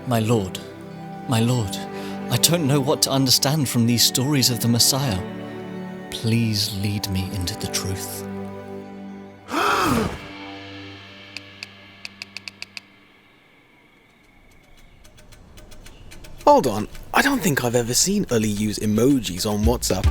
My Lord, I don't know what to understand from these stories of the Messiah. Please lead me into the truth. Hold on, I don't think I've ever seen Ali use emojis on WhatsApp.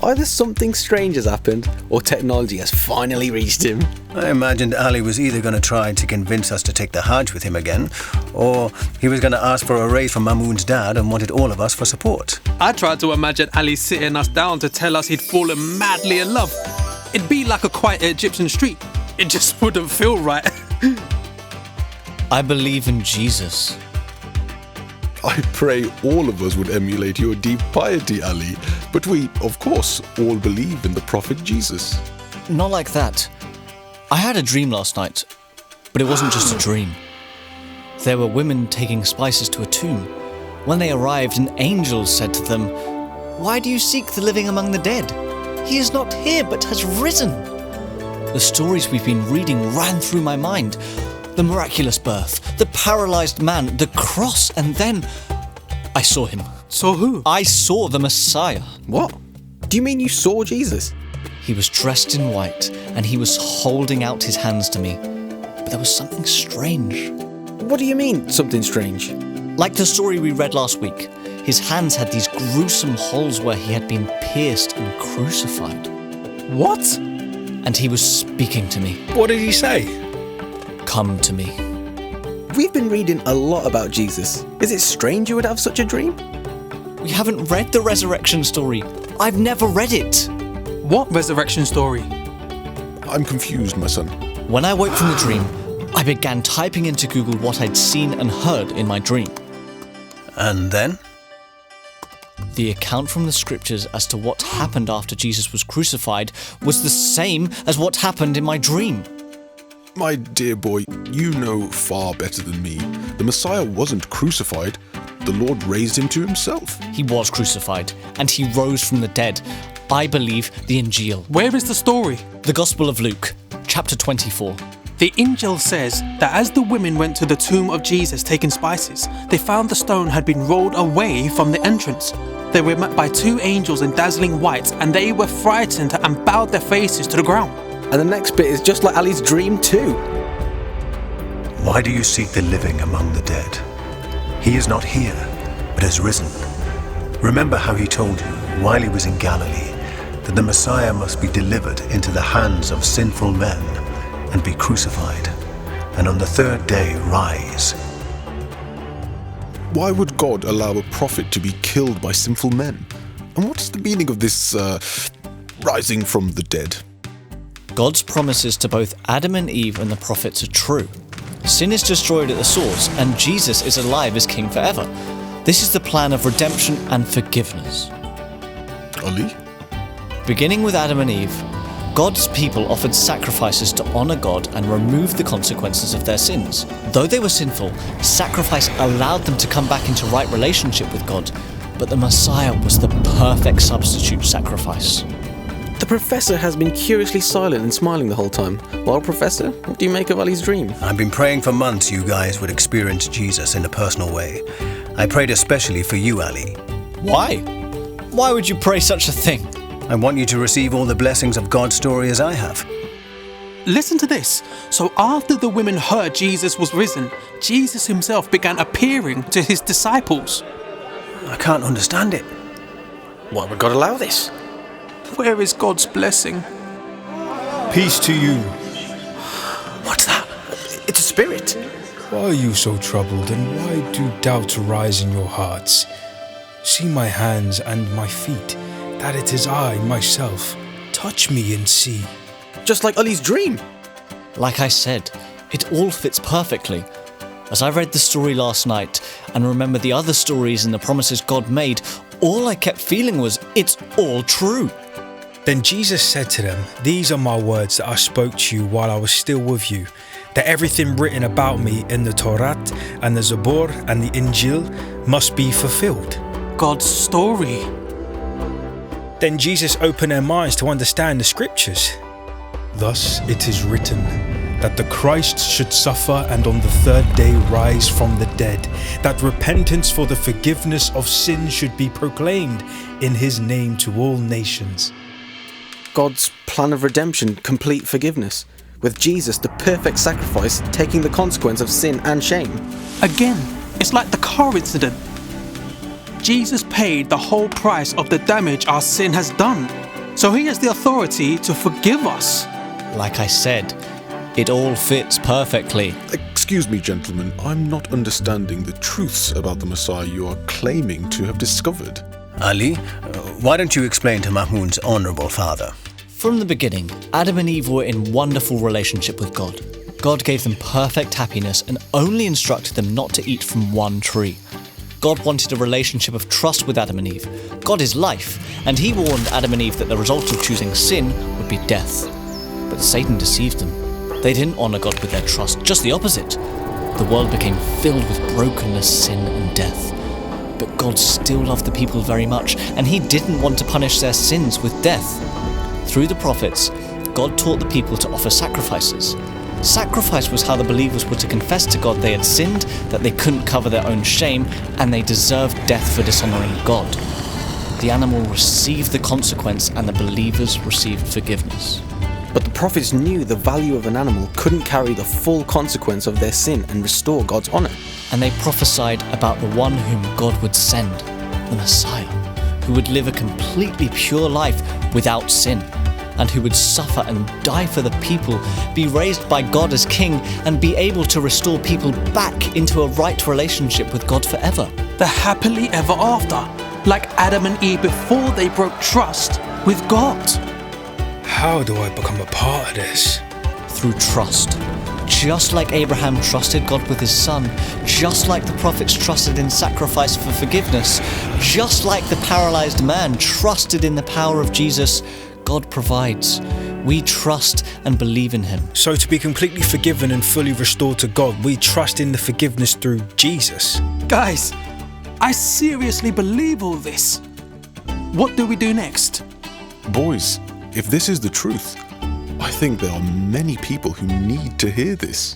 Either something strange has happened, or technology has finally reached him. I imagined Ali was either going to try to convince us to take the Hajj with him again, or he was going to ask for a raise from Mamoon's dad and wanted all of us for support. I tried to imagine Ali sitting us down to tell us he'd fallen madly in love. It'd be like a quiet Egyptian street. It just wouldn't feel right. I believe in Jesus. I pray all of us would emulate your deep piety, Ali. But we, of course, all believe in the Prophet Jesus. Not like that. I had a dream last night, but it wasn't just a dream. There were women taking spices to a tomb. When they arrived, an angel said to them, "Why do you seek the living among the dead? He is not here, but has risen." The stories we've been reading ran through my mind. The miraculous birth, the paralyzed man, the cross, and then I saw him. Saw who? I saw the Messiah. What? Do you mean you saw Jesus? He was dressed in white, and he was holding out his hands to me. But there was something strange. What do you mean, something strange? Like the story we read last week, his hands had these gruesome holes where he had been pierced and crucified. What? And he was speaking to me. What did he say? Come to me. We've been reading a lot about Jesus. Is it strange you would have such a dream? We haven't read the resurrection story. I've never read it. What resurrection story? I'm confused, my son. When I woke from the dream, I began typing into Google what I'd seen and heard in my dream. And then? The account from the scriptures as to what happened after Jesus was crucified was the same as what happened in my dream. My dear boy, you know far better than me. The Messiah wasn't crucified. The Lord raised him to himself. He was crucified, and he rose from the dead. I believe the Injil. Where is the story? The Gospel of Luke, chapter 24. The Injil says that as the women went to the tomb of Jesus taking spices, they found the stone had been rolled away from the entrance. They were met by two angels in dazzling white, and they were frightened and bowed their faces to the ground. And the next bit is just like Ali's dream too. Why do you seek the living among the dead? He is not here, but has risen. Remember how he told you, while he was in Galilee, that the Messiah must be delivered into the hands of sinful men and be crucified, and on the third day rise. Why would God allow a prophet to be killed by sinful men? And what's the meaning of this rising from the dead? God's promises to both Adam and Eve and the prophets are true. Sin is destroyed at the source, and Jesus is alive as king forever. This is the plan of redemption and forgiveness. Ali? Beginning with Adam and Eve, God's people offered sacrifices to honor God and remove the consequences of their sins. Though they were sinful, sacrifice allowed them to come back into right relationship with God, but the Messiah was the perfect substitute sacrifice. The professor has been curiously silent and smiling the whole time. Well, Professor, what do you make of Ali's dream? I've been praying for months you guys would experience Jesus in a personal way. I prayed especially for you, Ali. Why? Why would you pray such a thing? I want you to receive all the blessings of God's story as I have. Listen to this. So after the women heard Jesus was risen, Jesus himself began appearing to his disciples. I can't understand it. Why would God allow this? Where is God's blessing? Peace to you. What's that? It's a spirit. Why are you so troubled, and why do doubts arise in your hearts? See my hands and my feet, that it is I, myself. Touch me and see. Just like Ali's dream. Like I said, it all fits perfectly. As I read the story last night and remember the other stories and the promises God made, all I kept feeling was, it's all true. Then Jesus said to them, "These are my words that I spoke to you while I was still with you, that everything written about me in the Torah and the Zabur and the Injil must be fulfilled." God's story. Then Jesus opened their minds to understand the scriptures. Thus it is written, that the Christ should suffer and on the third day rise from the dead, that repentance for the forgiveness of sins should be proclaimed in his name to all nations. God's plan of redemption, complete forgiveness, with Jesus, the perfect sacrifice, taking the consequence of sin and shame. Again, it's like the car incident. Jesus paid the whole price of the damage our sin has done, so he has the authority to forgive us. Like I said, it all fits perfectly. Excuse me, gentlemen, I'm not understanding the truths about the Messiah you are claiming to have discovered. Ali, why don't you explain to Mahmoud's honorable father? From the beginning, Adam and Eve were in wonderful relationship with God. God gave them perfect happiness and only instructed them not to eat from one tree. God wanted a relationship of trust with Adam and Eve. God is life, and he warned Adam and Eve that the result of choosing sin would be death. But Satan deceived them. They didn't honor God with their trust, just the opposite. The world became filled with brokenness, sin, and death. But God still loved the people very much, and he didn't want to punish their sins with death. Through the prophets, God taught the people to offer sacrifices. Sacrifice was how the believers were to confess to God they had sinned, that they couldn't cover their own shame, and they deserved death for dishonoring God. The animal received the consequence, and the believers received forgiveness. But the prophets knew the value of an animal couldn't carry the full consequence of their sin and restore God's honor. And they prophesied about the one whom God would send, the Messiah, who would live a completely pure life without sin, and who would suffer and die for the people, be raised by God as king, and be able to restore people back into a right relationship with God forever. The happily ever after, like Adam and Eve before they broke trust with God. How do I become a part of this? Through trust. Just like Abraham trusted God with his son, just like the prophets trusted in sacrifice for forgiveness, just like the paralyzed man trusted in the power of Jesus, God provides. We trust and believe in him. So to be completely forgiven and fully restored to God, we trust in the forgiveness through Jesus. Guys, I seriously believe all this. What do we do next? Boys, if this is the truth, I think there are many people who need to hear this.